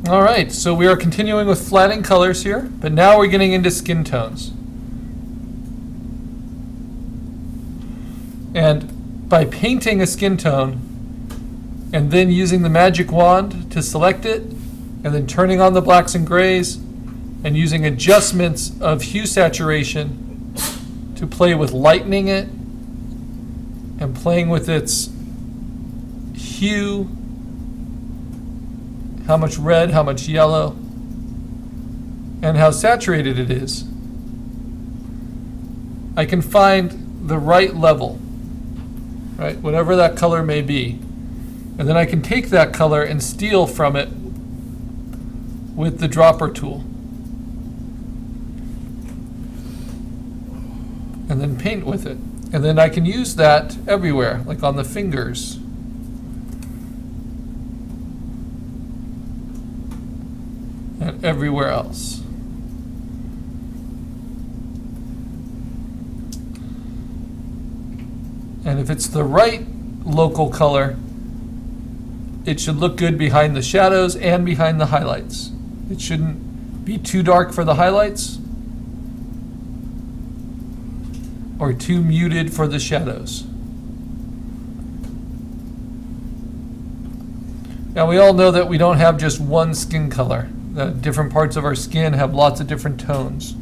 All right, so we are continuing with flatting colors here, but now we're getting into skin tones. And by painting a skin tone and then using the magic wand to select it, and then turning on the blacks and grays and using adjustments of hue saturation to play with lightening it and playing with its hue, how much red, how much yellow, and how saturated it is, I can find the right level, right? Whatever that color may be. And then I can take that color and steal from it with the dropper tool. And then paint with it. And then I can use that everywhere, like on the fingers. And everywhere else. And if it's the right local color, it should look good behind the shadows and behind the highlights. It shouldn't be too dark for the highlights or too muted for the shadows. Now we all know that we don't have just one skin color. That different parts of our skin have lots of different tones.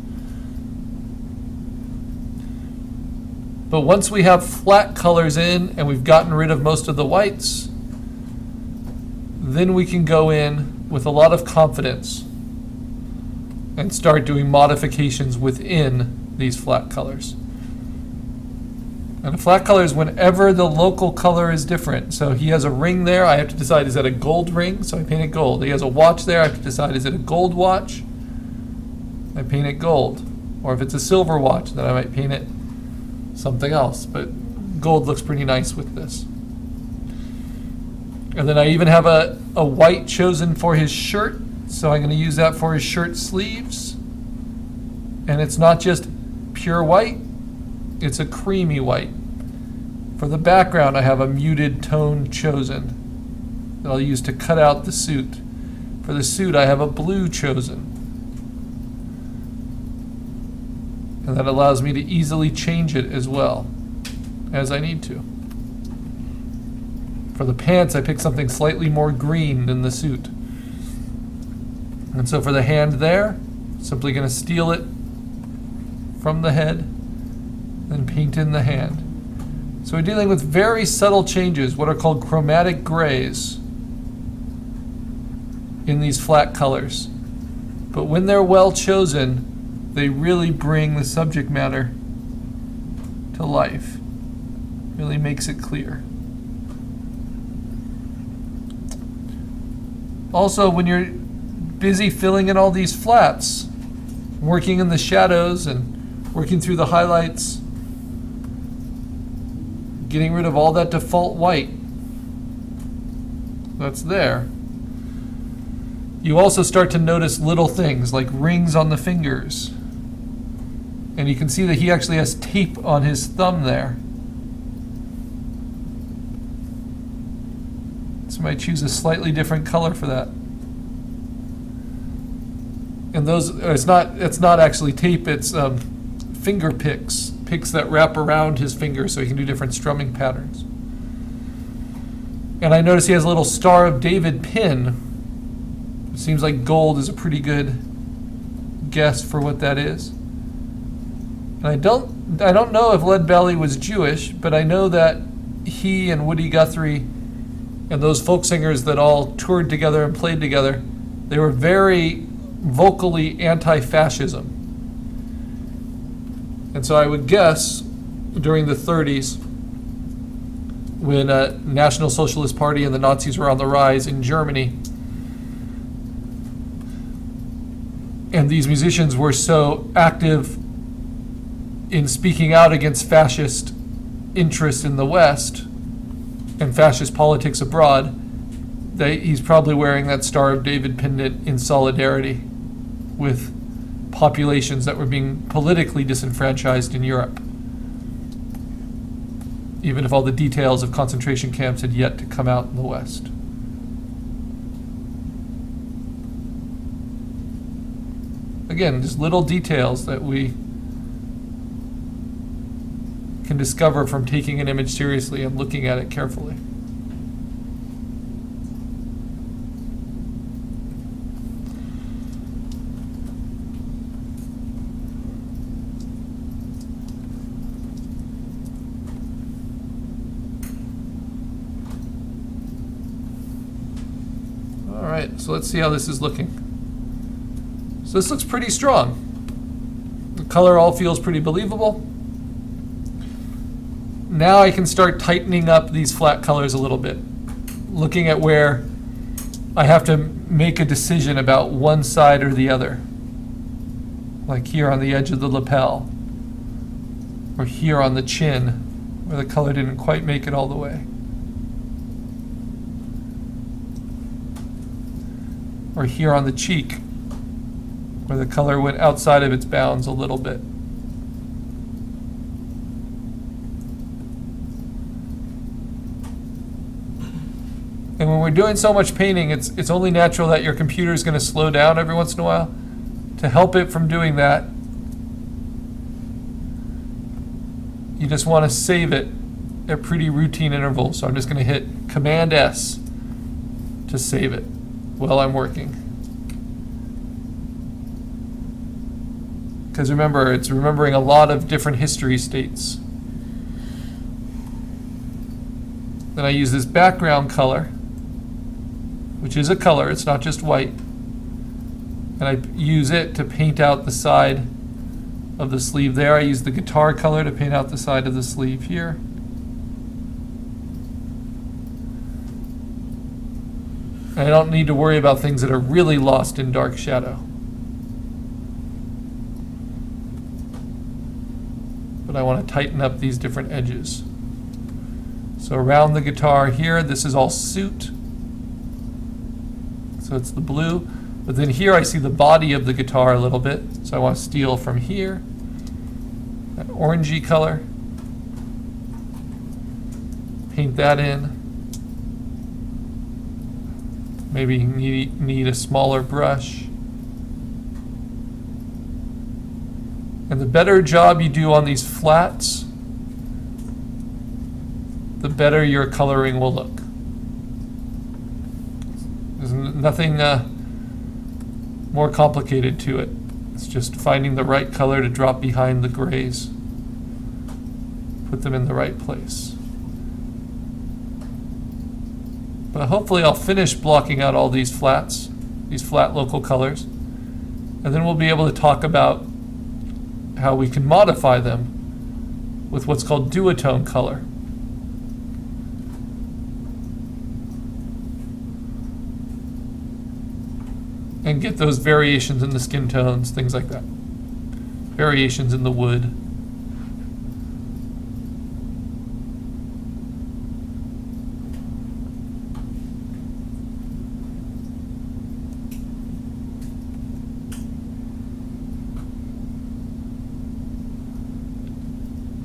But once we have flat colors in and we've gotten rid of most of the whites, then we can go in with a lot of confidence and start doing modifications within these flat colors. And a flat color is whenever the local color is different. So he has a ring there, I have to decide, is that a gold ring? So I paint it gold. He has a watch there, I have to decide, is it a gold watch? I paint it gold. Or if it's a silver watch, then I might paint it something else. But gold looks pretty nice with this. And then I even have a white chosen for his shirt. So I'm going to use that for his shirt sleeves. And it's not just pure white. It's a creamy white. For the background, I have a muted tone chosen that I'll use to cut out the suit. For the suit, I have a blue chosen. And that allows me to easily change it as well as I need to. For the pants, I picked something slightly more green than the suit. And so for the hand there, simply going to steal it from the head and paint in the hand. So we're dealing with very subtle changes, what are called chromatic grays in these flat colors. But when they're well chosen, they really bring the subject matter to life. Really makes it clear. Also, when you're busy filling in all these flats, working in the shadows and working through the highlights, getting rid of all that default white that's there, you also start to notice little things like rings on the fingers. And you can see that he actually has tape on his thumb there. So I might choose a slightly different color for that. And those, it's not actually tape, it's finger picks that wrap around his finger so he can do different strumming patterns. And I notice he has a little Star of David pin. It seems like gold is a pretty good guess for what that is. And I don't know if Lead Belly was Jewish, but I know that he and Woody Guthrie and those folk singers that all toured together and played together, they were very vocally anti-fascism. And so I would guess during the 30s, when National Socialist Party and the Nazis were on the rise in Germany, and these musicians were so active in speaking out against fascist interests in the West and fascist politics abroad, he's probably wearing that Star of David pendant in solidarity with populations that were being politically disenfranchised in Europe, even if all the details of concentration camps had yet to come out in the West. Again, just little details that we can discover from taking an image seriously and looking at it carefully. All right, so let's see how this is looking. So this looks pretty strong. The color all feels pretty believable. Now I can start tightening up these flat colors a little bit, looking at where I have to make a decision about one side or the other. Like here on the edge of the lapel, or here on the chin, where the color didn't quite make it all the way. Or here on the cheek, where the color went outside of its bounds a little bit. And when we're doing so much painting, it's only natural that your computer is going to slow down every once in a while. To help it from doing that, you just want to save it at pretty routine intervals. So I'm just going to hit Command S to save it while I'm working. Because remember, it's remembering a lot of different history states. Then I use this background color, which is a color, it's not just white. And I use it to paint out the side of the sleeve there. I use the guitar color to paint out the side of the sleeve here. And I don't need to worry about things that are really lost in dark shadow. But I want to tighten up these different edges. So around the guitar here, this is all suit. So it's the blue. But then here I see the body of the guitar a little bit. So I want to steal from here. That orangey color. Paint that in. Maybe you need a smaller brush. And the better job you do on these flats, the better your coloring will look. There's nothing more complicated to it. It's just finding the right color to drop behind the grays. Put them in the right place. But hopefully I'll finish blocking out all these flats, these flat local colors, and then we'll be able to talk about how we can modify them with what's called duotone color. And get those variations in the skin tones, things like that. Variations in the wood.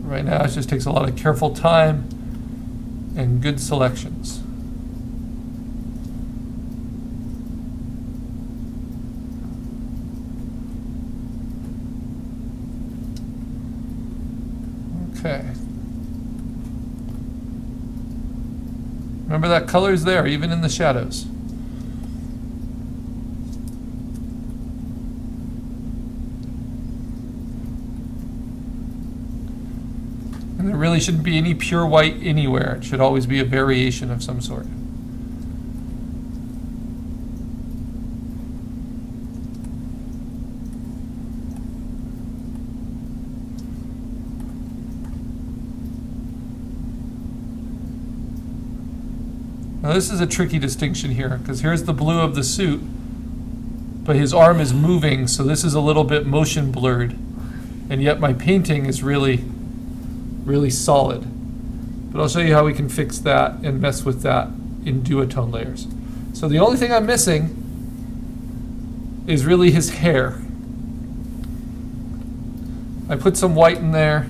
Right now, it just takes a lot of careful time and good selections. Okay. Remember that color's there, even in the shadows. And there really shouldn't be any pure white anywhere. It should always be a variation of some sort. Now this is a tricky distinction here, because here's the blue of the suit, but his arm is moving, so this is a little bit motion blurred. And yet my painting is really solid. But I'll show you how we can fix that and mess with that in duotone layers. So the only thing I'm missing is really his hair. I put some white in there,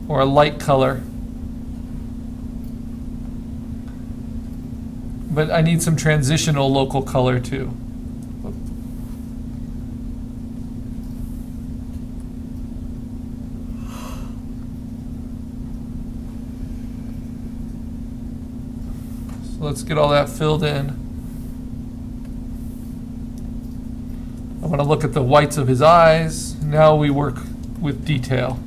or a light color. But I need some transitional local color too. let's get all that filled in. I want to look at the whites of his eyes. Now we work with detail.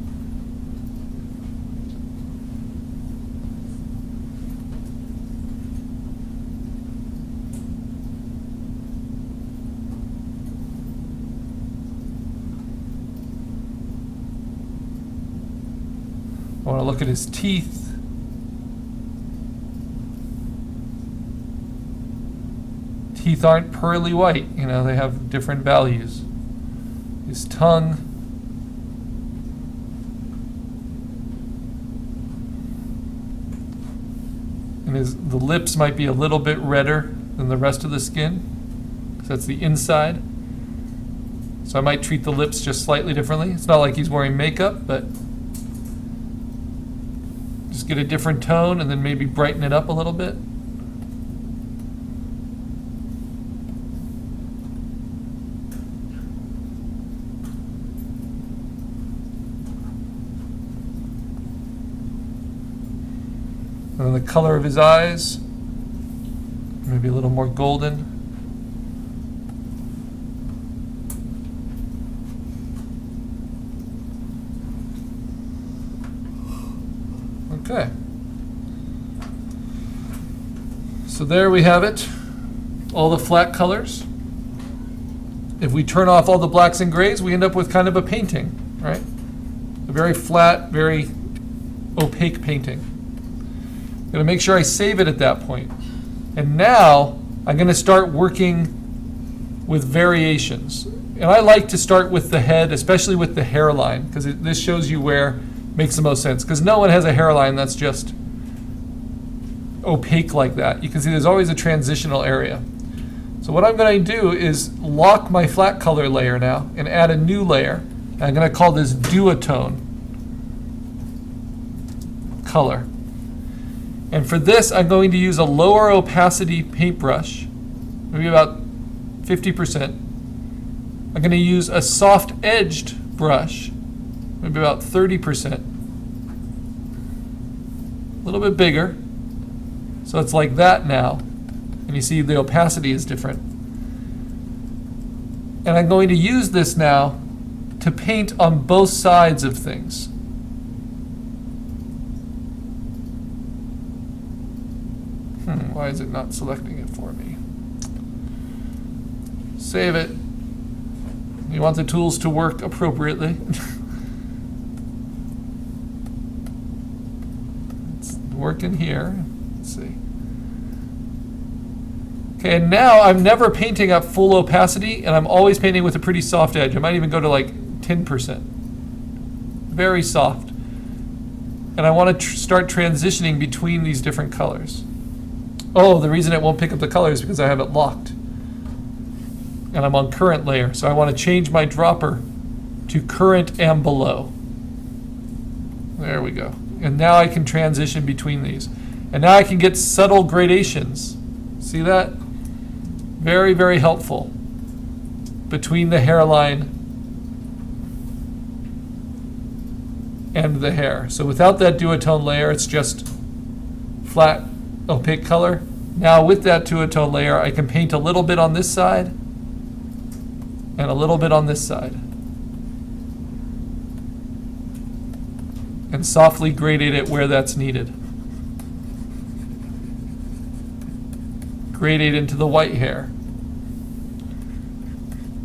I want to look at his teeth. Teeth aren't pearly white, you know, they have different values. His tongue. And the lips might be a little bit redder than the rest of the skin, because that's the inside. So I might treat the lips just slightly differently. It's not like he's wearing makeup, but just get a different tone and then maybe brighten it up a little bit. And then the color of his eyes, maybe a little more golden. Okay. So there we have it, all the flat colors. If we turn off all the blacks and grays, we end up with kind of a painting, right? A very flat, very opaque painting. I'm going to make sure I save it at that point. And now I'm going to start working with variations. And I like to start with the head, especially with the hairline, because this shows you where it makes the most sense. Because no one has a hairline that's just opaque like that. You can see there's always a transitional area. So what I'm going to do is lock my flat color layer now and add a new layer. And I'm going to call this Duotone color. And for this, I'm going to use a lower opacity paintbrush, maybe about 50%. I'm going to use a soft-edged brush, maybe about 30%. A little bit bigger. So it's like that now. And you see the opacity is different. And I'm going to use this now to paint on both sides of things. Why is it not selecting it for me? Save it. You want the tools to work appropriately. It's working here. Let's see. Okay, and now I'm never painting at full opacity, and I'm always painting with a pretty soft edge. I might even go to like 10%. Very soft. And I want to start transitioning between these different colors. Oh, the reason it won't pick up the color is because I have it locked. And I'm on current layer, so I want to change my dropper to current and below. There we go. And now I can transition between these. And now I can get subtle gradations. See that? Very, very helpful between the hairline and the hair. So without that duotone layer, it's just flat, opaque color. Now with that duotone layer, I can paint a little bit on this side and a little bit on this side. And softly gradate it where that's needed. Gradate into the white hair.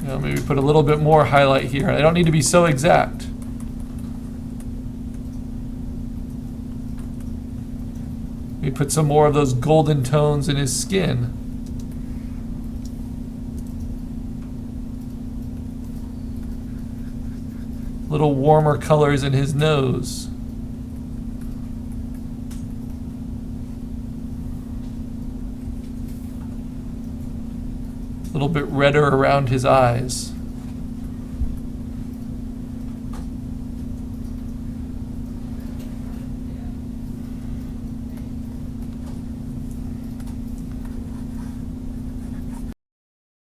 You know, maybe put a little bit more highlight here. I don't need to be so exact. We put some more of those golden tones in his skin. Little warmer colors in his nose. A little bit redder around his eyes.